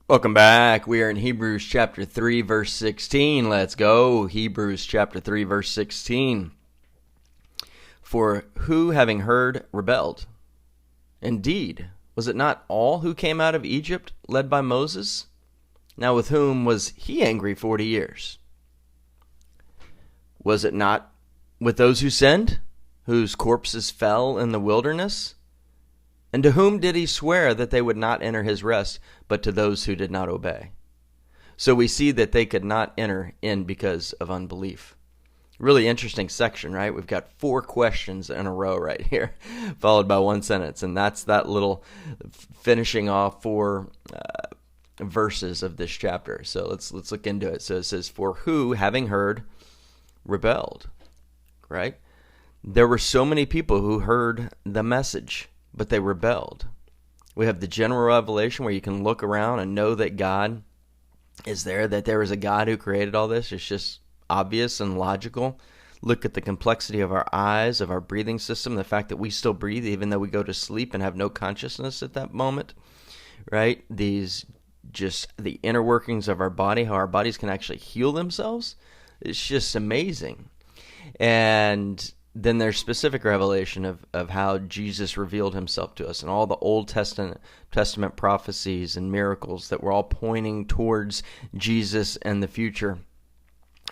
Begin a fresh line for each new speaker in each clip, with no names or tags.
Welcome back. We are in Hebrews chapter 3, verse 16. Let's go. Hebrews chapter 3, verse 16. For who, having heard, rebelled? Indeed, was it not all who came out of Egypt led by Moses? Now with whom was he angry 40 years? Was it not with those who sinned, whose corpses fell in the wilderness? And to whom did he swear that they would not enter his rest, but to those who did not obey? So we see that they could not enter in because of unbelief. Really interesting section, right? We've got 4 questions in a row right here, followed by 1 sentence. And that's that little finishing off 4 verses of this chapter. So let's look into it. So it says, for who, having heard, rebelled, right? There were so many people who heard the message, but they rebelled. We have the general revelation where you can look around and know that God is there, that there is a God who created all this. It's just obvious and logical. Look at the complexity of our eyes, of our breathing system, the fact that we still breathe even though we go to sleep and have no consciousness at that moment, right? These just the inner workings of our body, how our bodies can actually heal themselves. It's just amazing. And then there's specific revelation of how Jesus revealed himself to us and all the Old Testament prophecies and miracles that were all pointing towards Jesus and the future.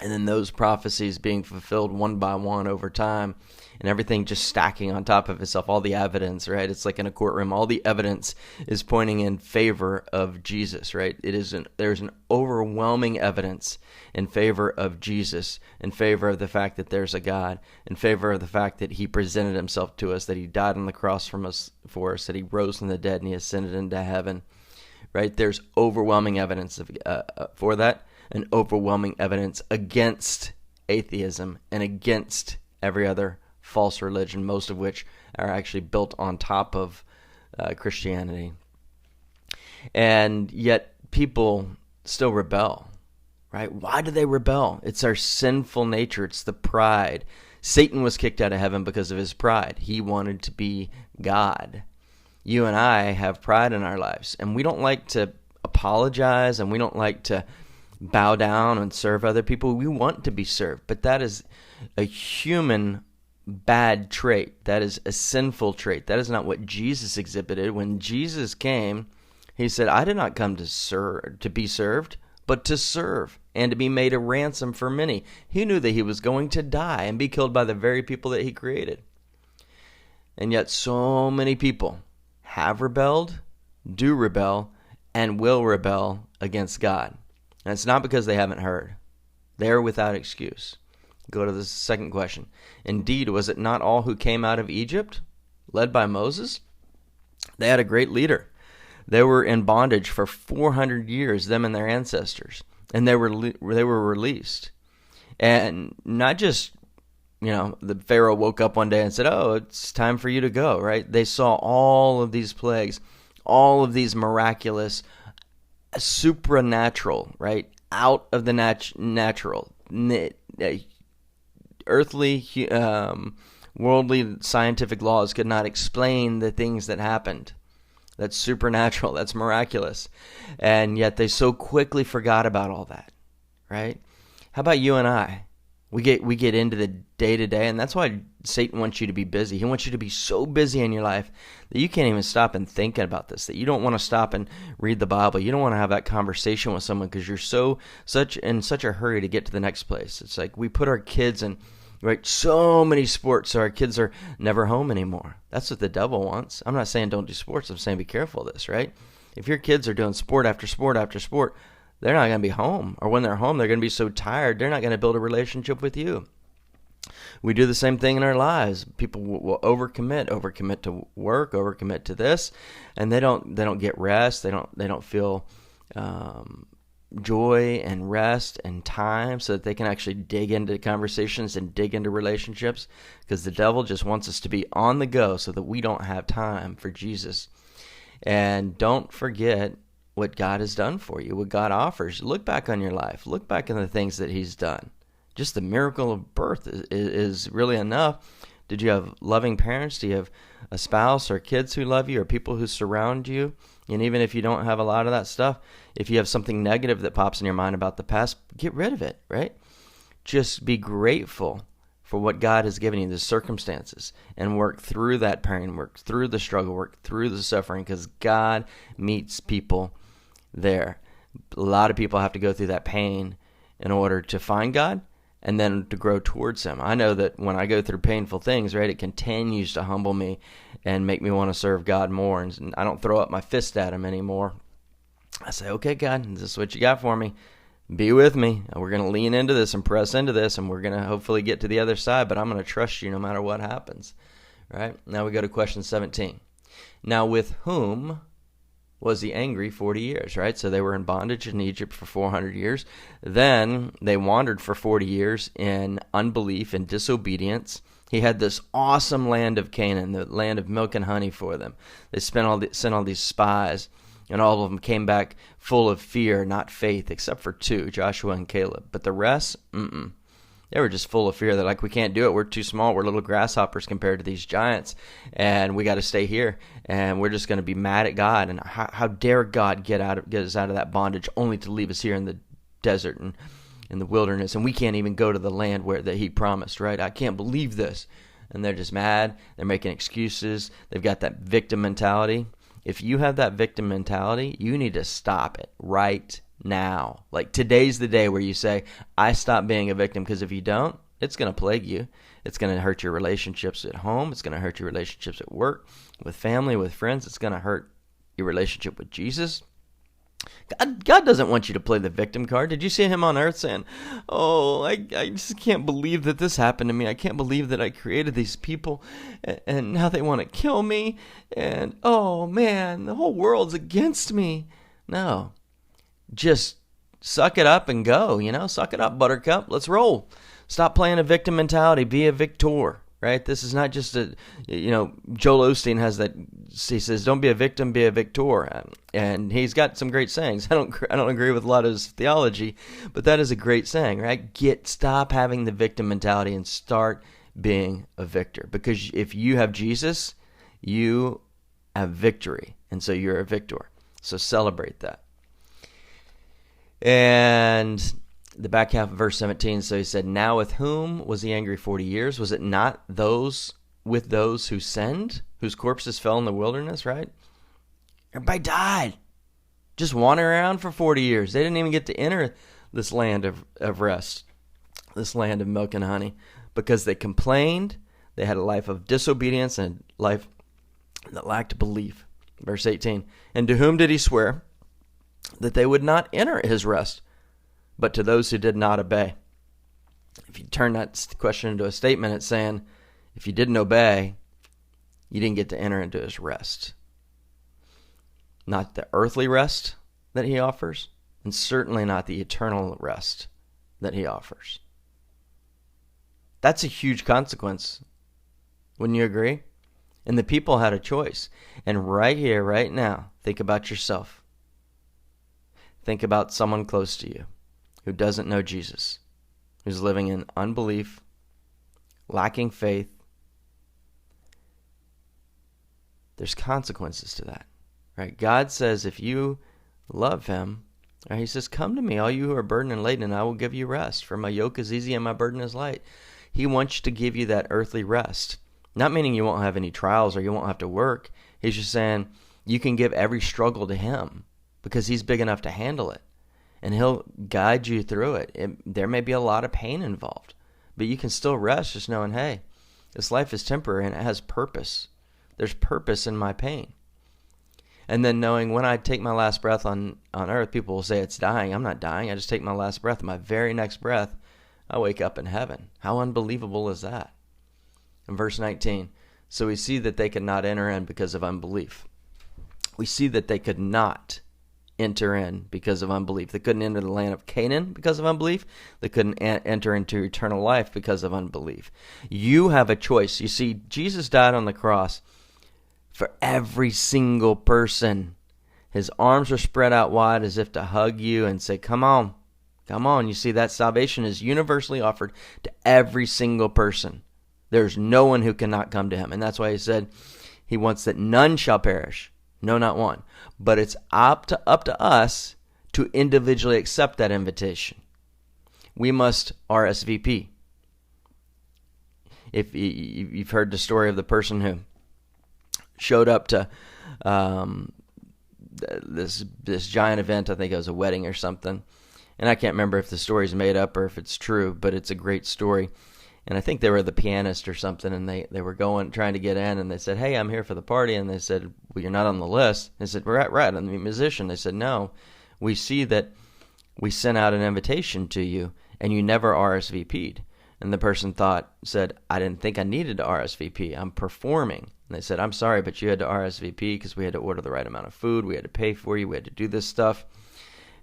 And then those prophecies being fulfilled one by one over time, and everything just stacking on top of itself, all the evidence, right? It's like in a courtroom, all the evidence is pointing in favor of Jesus, right? There's an overwhelming evidence in favor of Jesus, in favor of the fact that there's a God, in favor of the fact that he presented himself to us, that he died on the cross for us, that he rose from the dead and he ascended into heaven, right? There's overwhelming evidence for that, and overwhelming evidence against atheism and against every other false religion, most of which are actually built on top of Christianity. And yet people still rebel, right? Why do they rebel? It's our sinful nature. It's the pride. Satan was kicked out of heaven because of his pride. He wanted to be God. You and I have pride in our lives, and we don't like to apologize, and we don't like to bow down and serve other people. We want to be served, but that is a human bad trait. That is a sinful trait. That is not what Jesus exhibited. When Jesus came, he said, I did not come to be served, but to serve and to be made a ransom for many. He knew that he was going to die and be killed by the very people that he created. And yet so many people have rebelled, do rebel, and will rebel against God. And it's not because they haven't heard. They are without excuse. Go to the second question. Indeed, was it not all who came out of Egypt, led by Moses? They had a great leader. They were in bondage for 400 years, them and their ancestors. And they were released. And not just, the Pharaoh woke up one day and said, oh, it's time for you to go, right? They saw all of these plagues, all of these miraculous, supernatural, right? Out of the natural, earthly, worldly scientific laws could not explain the things that happened. That's supernatural. That's miraculous. And yet they so quickly forgot about all that, right? How about you and I? We get into the day-to-day, and that's why Satan wants you to be busy. He wants you to be so busy in your life that you can't even stop and think about this, that you don't want to stop and read the Bible. You don't want to have that conversation with someone because you're in such a hurry to get to the next place. It's like we put our kids in, right, so many sports so our kids are never home anymore. That's what the devil wants. I'm not saying don't do sports. I'm saying be careful of this, right? If your kids are doing sport after sport after sport, they're not going to be home. Or when they're home, they're going to be so tired, they're not going to build a relationship with you. We do the same thing in our lives. People will overcommit to work, overcommit to this, and they don't get rest. They don't feel joy and rest and time so that they can actually dig into conversations and dig into relationships, because the devil just wants us to be on the go so that we don't have time for Jesus. And don't forget what God has done for you, what God offers. Look back on your life. Look back on the things that he's done. Just the miracle of birth is really enough Did you have loving parents? Do you have a spouse or kids who love you, or people who surround you? And even if you don't have a lot of that stuff, if you have something negative that pops in your mind about the past, get rid of it, right? Just be grateful for what God has given you, the circumstances, and work through that pain, work through the struggle, work through the suffering, because God meets people there. A lot of people have to go through that pain in order to find God and then to grow towards Him. I know that when I go through painful things, right, it continues to humble me and make me want to serve God more. And I don't throw up my fist at Him anymore. I say, okay, God, this is what you got for me. Be with me. We're going to lean into this and press into this, and we're going to hopefully get to the other side, but I'm going to trust you no matter what happens. Right? Now we go to question 17. Now with whom was he angry 40 years, right? So they were in bondage in Egypt for 400 years. Then they wandered for 40 years in unbelief and disobedience. He had this awesome land of Canaan, the land of milk and honey for them. They sent all these spies, and all of them came back full of fear, not faith, except for 2, Joshua and Caleb. But the rest, they were just full of fear. They're like, we can't do it. We're too small. We're little grasshoppers compared to these giants, and we got to stay here. And we're just going to be mad at God. And how dare God get us out of that bondage, only to leave us here in the desert and in the wilderness, and we can't even go to the land that He promised. Right? I can't believe this. And they're just mad. They're making excuses. They've got that victim mentality. If you have that victim mentality, you need to stop it right now. Like, today's the day where you say, I stop being a victim, because if you don't, it's going to plague you. It's going to hurt your relationships at home. It's going to hurt your relationships at work, with family, with friends. It's going to hurt your relationship with Jesus. God doesn't want you to play the victim card. Did you see Him on earth saying, oh, I just can't believe that this happened to me. I can't believe that I created these people, and now they want to kill me. And, oh, man, the whole world's against me. No. Just suck it up and go, Suck it up, buttercup. Let's roll. Stop playing a victim mentality. Be a victor, right? This is not just Joel Osteen has that. He says, don't be a victim, be a victor. And he's got some great sayings. I don't agree with a lot of his theology, but that is a great saying, right? Stop having the victim mentality and start being a victor. Because if you have Jesus, you have victory. And so you're a victor. So celebrate that. And the back half of verse 17, so he said, now with whom was he angry 40 years? Was it not with those who sinned, whose corpses fell in the wilderness, right? Everybody died. Just wandering around for 40 years. They didn't even get to enter this land of rest, this land of milk and honey, because they complained. They had a life of disobedience and a life that lacked belief. Verse 18, and to whom did he swear? That they would not enter his rest, but to those who did not obey. If you turn that question into a statement, it's saying, if you didn't obey, you didn't get to enter into his rest. Not the earthly rest that he offers, and certainly not the eternal rest that he offers. That's a huge consequence. Wouldn't you agree? And the people had a choice. And right here, right now, think about yourself. Think about someone close to you who doesn't know Jesus, who's living in unbelief, lacking faith. There's consequences to that, right? God says if you love Him, right, He says, come to me, all you who are burdened and laden, and I will give you rest. For my yoke is easy and my burden is light. He wants to give you that earthly rest. Not meaning you won't have any trials or you won't have to work. He's just saying you can give every struggle to Him, because He's big enough to handle it. And He'll guide you through it. There may be a lot of pain involved, but you can still rest just knowing, hey, this life is temporary and it has purpose. There's purpose in my pain. And then knowing when I take my last breath on earth, people will say it's dying. I'm not dying. I just take my last breath. My very next breath, I wake up in heaven. How unbelievable is that? In verse 19, so we see that they could not enter in because of unbelief. We see that they could not enter in because of unbelief. They couldn't enter the land of Canaan because of unbelief. They couldn't enter into eternal life because of unbelief. You have a choice. You see, Jesus died on the cross for every single person. His arms are spread out wide as if to hug you and say, come on, come on. You see, that salvation is universally offered to every single person There's no one who cannot come to him. And that's why he said he wants that none shall perish. No, not one. But it's up to us to individually accept that invitation. We must RSVP. If you've heard the story of the person who showed up to this giant event, I think it was a wedding or something, and I can't remember if the story's made up or if it's true, but it's a great story. And I think they were the pianist or something, and they were trying to get in, and they said, "Hey, I'm here for the party," and they said, "Well, you're not on the list." They said, "We're right, I'm the musician." They said, "No, we see that we sent out an invitation to you, and you never RSVP'd." And the person said, "I didn't think I needed to RSVP. I'm performing." And they said, "I'm sorry, but you had to RSVP because we had to order the right amount of food. We had to pay for you. We had to do this stuff."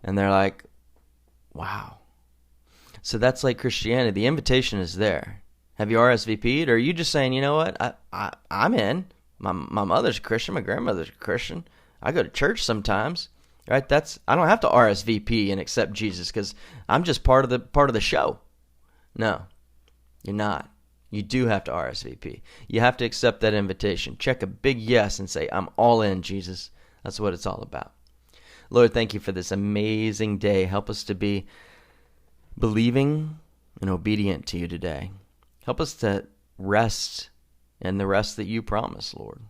And they're like, wow. So that's like Christianity. The invitation is there. Have you RSVP'd? Or are you just saying, you know what, I'm in. My mother's a Christian. My grandmother's a Christian. I go to church sometimes. Right? I don't have to RSVP and accept Jesus because I'm just part of the show. No, you're not. You do have to RSVP. You have to accept that invitation. Check a big yes and say, "I'm all in, Jesus." That's what it's all about. Lord, thank you for this amazing day. Help us to be believing and obedient to you today. Help us to rest in the rest that you promise, Lord.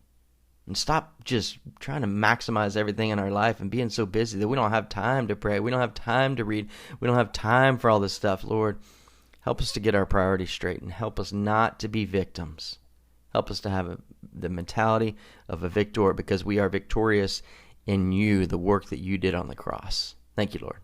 And stop just trying to maximize everything in our life and being so busy that we don't have time to pray. We don't have time to read. We don't have time for all this stuff, Lord. Help us to get our priorities straight and help us not to be victims. Help us to have the mentality of a victor because we are victorious in you, the work that you did on the cross. Thank you, Lord.